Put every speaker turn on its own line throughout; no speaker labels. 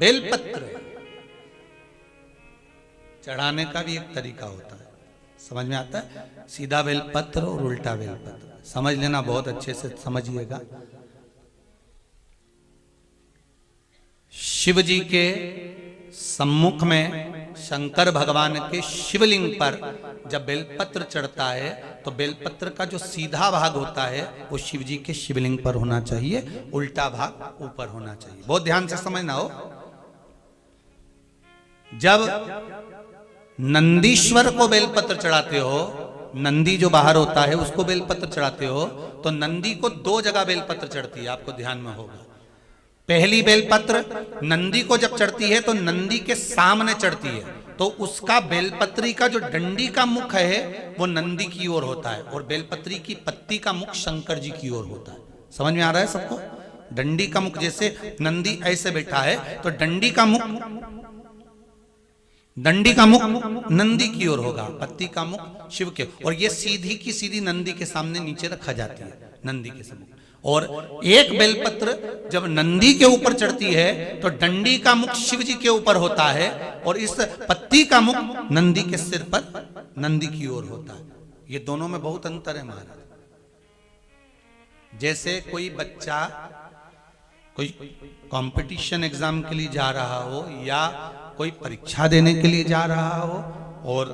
बेलपत्र चढ़ाने का भी एक तरीका होता है, समझ में आता है? सीधा बेलपत्र और उल्टा बेलपत्र समझ लेना, बहुत अच्छे से समझिएगा। शिव जी के सम्मुख में शंकर भगवान के शिवलिंग पर जब बेलपत्र चढ़ता है तो बेलपत्र का जो सीधा भाग होता है वो शिव जी के शिवलिंग पर होना चाहिए, उल्टा भाग ऊपर होना चाहिए। बहुत ध्यान से समझना हो। जब नंदीश्वर को बेलपत्र चढ़ाते हो, नंदी जो बाहर होता है उसको बेलपत्र चढ़ाते हो, तो नंदी को दो जगह बेलपत्र चढ़ती है, आपको ध्यान में होगा। पहली बेलपत्र नंदी को जब चढ़ती है तो नंदी के सामने चढ़ती है, तो उसका बेलपत्री का जो डंडी का मुख है वो नंदी की ओर होता है और बेलपत्री की पत्ती का मुख शंकर जी की ओर होता है। समझ में आ रहा है सबको? डंडी का मुख, जैसे नंदी ऐसे बैठा है तो डंडी का मुख नंदी की ओर होगा, पत्ती का मुख शिव के, और ये सीधी की सीधी नंदी के सामने नीचे रखा जाती है, नंदी के सामने। और एक बेलपत्र जब नंदी के ऊपर चढ़ती है तो डंडी का मुख शिव जी के ऊपर होता है और इस पत्ती का मुख नंदी के सिर पर नंदी की ओर होता है। ये दोनों में बहुत अंतर है महाराज। जैसे कोई बच्चा कोई कंपटीशन एग्जाम के लिए जा रहा हो या कोई परीक्षा देने के लिए जा रहा हो और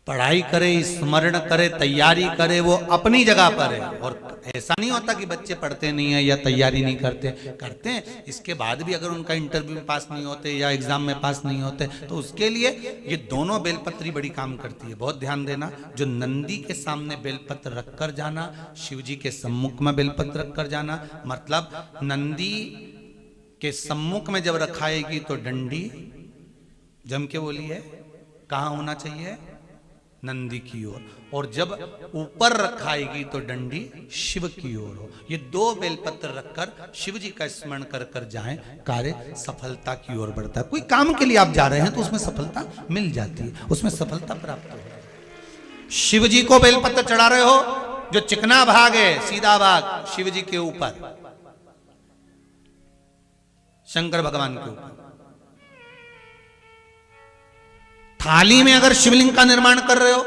पढ़ाई करे, स्मरण करे, तैयारी करे, वो अपनी जगह पर है। और ऐसा नहीं होता कि बच्चे पढ़ते नहीं है या तैयारी नहीं करते हैं। इसके बाद भी अगर उनका इंटरव्यू में पास नहीं होते या एग्जाम में पास नहीं होते तो उसके लिए ये दोनों बेलपत्री बड़ी काम करती है। बहुत ध्यान देना, जो नंदी के सामने बेलपत्र रखकर जाना, शिव जी के सम्मुख में बेलपत्र रखकर जाना, मतलब नंदी के सम्मुख में जब रखाएगी तो डंडी जम के बोली है कहाँ होना चाहिए? नंदी की ओर, और जब ऊपर रखाएगी तो डंडी शिव की ओर हो। ये दो बेलपत्र रखकर शिव जी का स्मरण कर कर जाएं, कार्य सफलता की ओर बढ़ता है। कोई काम के लिए आप जा रहे हैं तो उसमें सफलता मिल जाती है, उसमें सफलता प्राप्त हो। शिव जी को बेलपत्र चढ़ा रहे हो, जो चिकना भाग है, सीधा भाग शिव जी के ऊपर, शंकर भगवान के ऊपर। थाली में अगर शिवलिंग का निर्माण कर रहे हो,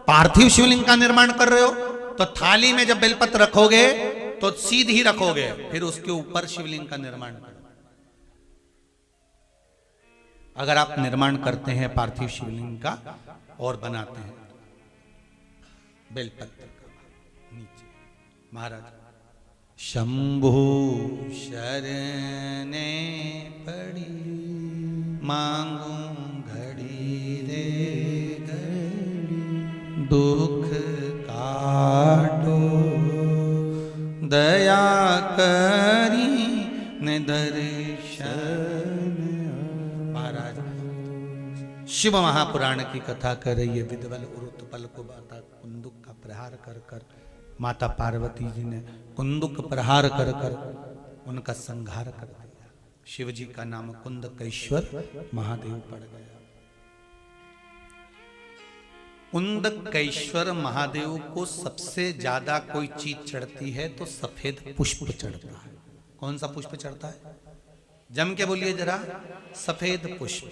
पार्थिव शिवलिंग का निर्माण कर रहे हो, तो थाली में जब बेलपत्र रखोगे तो सीधी रखोगे, फिर उसके ऊपर शिवलिंग का निर्माण करो। अगर आप निर्माण करते हैं पार्थिव शिवलिंग का और बनाते हैं बेलपत्र का नीचे, महाराज शंभु शरणे पड़ी मांगू घड़ी रे घड़ी, दुख काटो दया करी ने दर्शन। महाराज शिव महापुराण की कथा कर रही है। विदवल उरुतपल को बाता कुंदुक का प्रहार कर कर माता पार्वती जी ने कुंदुक प्रहार कर कर उनका संहार कर दिया। शिव जी का नाम कुंदकेश्वर महादेव पड़ गया। कुंदकेश्वर महादेव को सबसे ज्यादा कोई चीज चढ़ती है तो सफेद पुष्प चढ़ता है। कौन सा पुष्प चढ़ता है? जम के बोलिए जरा। सफेद पुष्प।